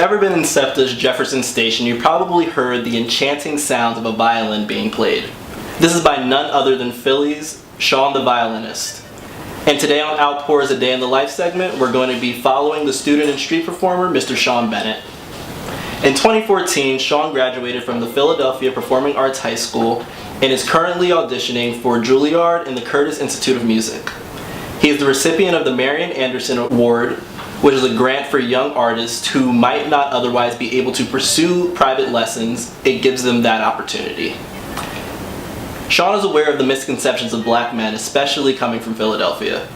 ever been in SEPTA's Jefferson station, you probably heard the enchanting sounds of a violin being played. This is by none other than Philly's Sean the Violinist. And today on OUTPour is a Day in the Life segment, we're going to be following the student and street performer, Mr. Sean Bennett. In 2014, Sean graduated from the Philadelphia Performing Arts High School and is currently auditioning for Juilliard and the Curtis Institute of Music. He is the recipient of the Marian Anderson Award, which is a grant for young artists who might not otherwise be able to pursue private lessons. It gives them that opportunity. Sean is aware of the misconceptions of black men, especially coming from Philadelphia.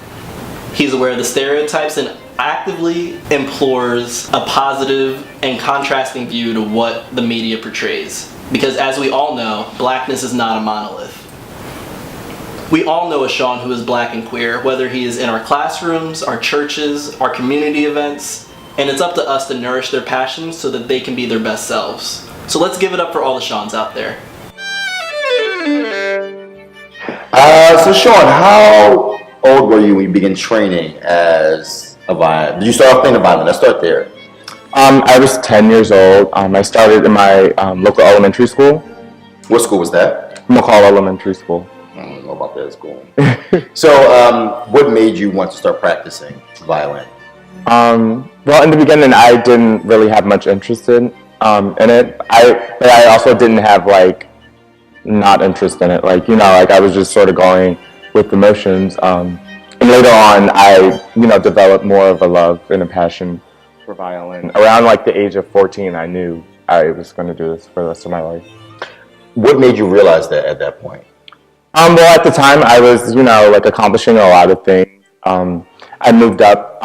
He's aware of the stereotypes and actively implores a positive and contrasting view to what the media portrays. Because as we all know, blackness is not a monolith. We all know a Sean who is black and queer, whether he is in our classrooms, our churches, our community events, and it's up to us to nourish their passions so that they can be their best selves. So let's give it up for all the Seans out there. So Sean, how old were you when you began training as a violin? Did you start off playing the violin? Let's start there. I was 10 years old. I started in my local elementary school. What school was that? McCall Elementary School. I don't know about that school. So, what made you want to start practicing violin? Well, in the beginning, I didn't really have much interest in it. But I also didn't have not interest in it. I was just sort of going with the motions. And later on, I developed more of a love and a passion for violin. Around the age of 14, I knew I was going to do this for the rest of my life. What made you realize that at that point? Well, at the time, I was, accomplishing a lot of things. I moved up,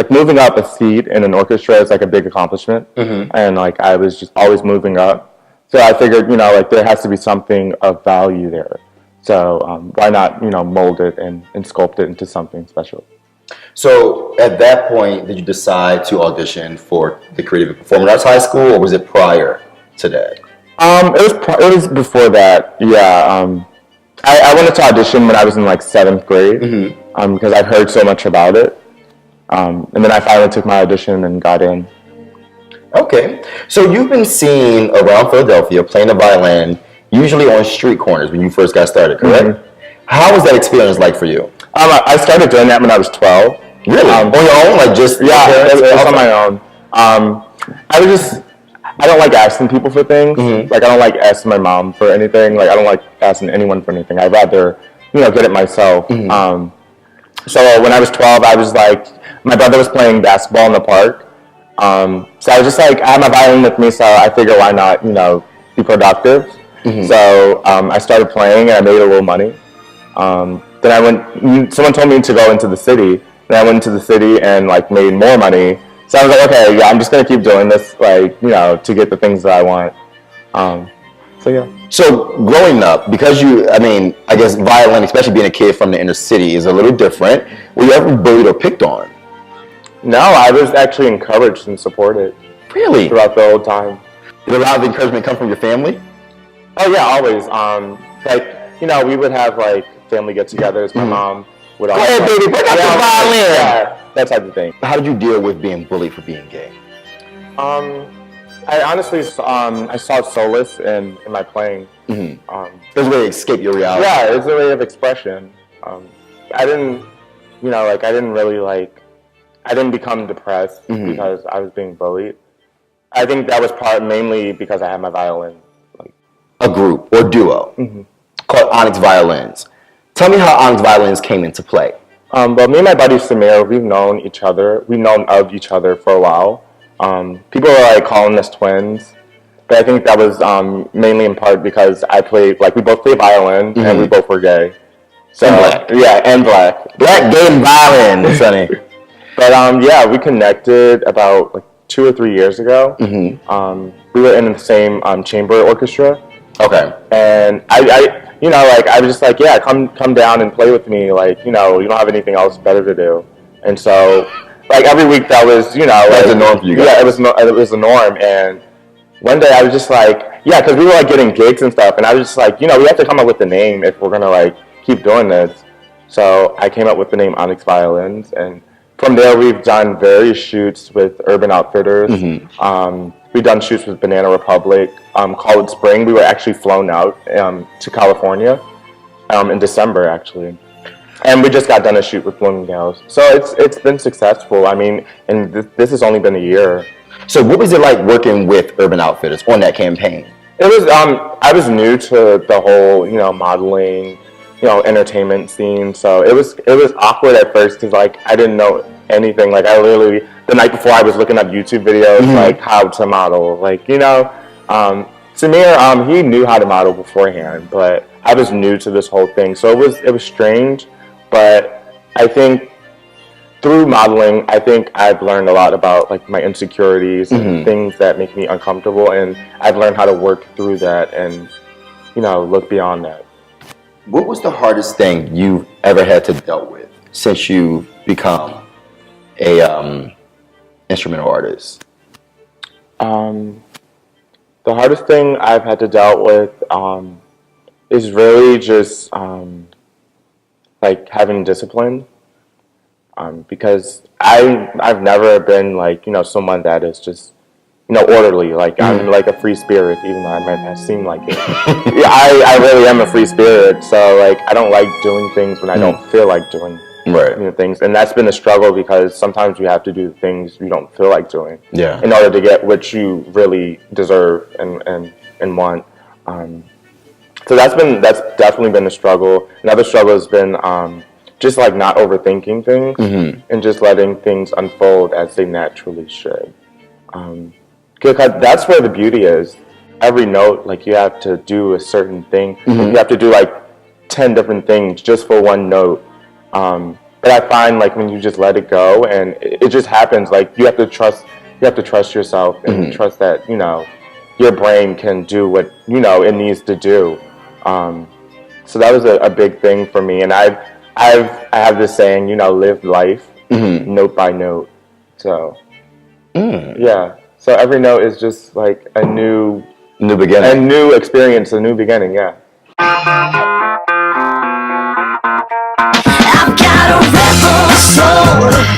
moving up a seat in an orchestra is a big accomplishment. Mm-hmm. And I was just always moving up. So I figured, there has to be something of value there. So why not, mold it and sculpt it into something special. So at that point, did you decide to audition for the Creative and Performing Arts High School, or was it prior to that? It was before that, yeah. I wanted to audition when I was in 7th grade, mm-hmm. Because I've heard so much about it. And then I finally took my audition and got in. Okay. So you've been seen around Philadelphia playing the violin, usually on street corners when you first got started, correct? Mm-hmm. How was that experience like for you? I started doing that when I was 12. Really? On your own? Yeah, it was on my own. I don't like asking people for things. Mm-hmm. I don't like asking my mom for anything. I don't like asking anyone for anything. I'd rather, get it myself. Mm-hmm. So when I was 12, I was my brother was playing basketball in the park. So I was just I had my violin with me, so I figured why not, be productive. Mm-hmm. So I started playing and I made a little money. Then someone told me to go into the city. Then I went into the city and made more money. So I was okay, yeah, I'm just going to keep doing this, to get the things that I want. So yeah. So growing up, because I guess violin, especially being a kid from the inner city, is a little different. Were you ever bullied or picked on? No, I was actually encouraged and supported. Really? Throughout the whole time. Did a lot of encouragement come from your family? Oh yeah, always. We would have family get-togethers. My mom would always. Go ahead, baby, bring out the violin. Yeah, that type of thing. How did you deal with being bullied for being gay? I honestly, I saw solace in my playing. Mm-hmm. There's a way to escape your reality. Yeah, it's a way of expression. I didn't, I didn't become depressed mm-hmm. because I was being bullied. I think that was mainly because I had my violin. A group or duo mm-hmm. called Onyx Violins. Tell me how Onyx Violins came into play. Well, me and my buddy Samir, we've known of each other for a while. People are calling us twins, but I think that was mainly in part because I played, we both play violin mm-hmm. and we both were gay. So, and black. Yeah, and black. Black, gay, and violin, Sonny. But we connected about 2 or 3 years ago. Mm-hmm. We were in the same chamber orchestra. Okay. And I was just yeah, come down and play with me. You don't have anything else better to do. And so, every week that was, that was the norm for you guys. Yeah, it was the norm. And one day I was just yeah, because we were getting gigs and stuff. And I was just we have to come up with a name if we're gonna keep doing this. So I came up with the name Onyx Violins, and for from there, we've done various shoots with Urban Outfitters. We've done shoots with Banana Republic. College Spring, we were actually flown out to California in December, actually. And we just got done a shoot with Bloomingdale's. So it's been successful. I mean, and this has only been a year. So what was it like working with Urban Outfitters on that campaign? It was, I was new to the whole, modeling, entertainment scene. So it was awkward at first because, like, I didn't know anything. Like, I literally, the night before I was looking up YouTube videos, like, how to model. Like, Samir, he knew how to model beforehand, but I was new to this whole thing. So it was strange, but I think through modeling, I think I've learned a lot about, like, my insecurities and things that make me uncomfortable, and I've learned how to work through that and, look beyond that. What was the hardest thing you've ever had to deal with since you've become a instrumental artist? The hardest thing I've had to deal with is really just like having discipline. Because I've never been like, someone that is just, orderly. Like, I'm like a free spirit, even though I might not seem like it. Yeah, I really am a free spirit. So, like, I don't like doing things when I don't feel like doing things. And that's been a struggle because sometimes you have to do things you don't feel like doing in order to get what you really deserve and want. So that's definitely been a struggle. Another struggle has been just like not overthinking things and just letting things unfold as they naturally should. Because that's where the beauty is. Every note, like, you have to do a certain thing. You have to do like 10 different things just for one note. But I find, like, when you just let it go and it just happens, like, you have to trust yourself and trust that, your brain can do what, it needs to do. So that was a big thing for me. And I have this saying, live life note by note. So, yeah. So every note is just like a new beginning, a new experience, a new beginning. Yeah. I've got a rebel soul.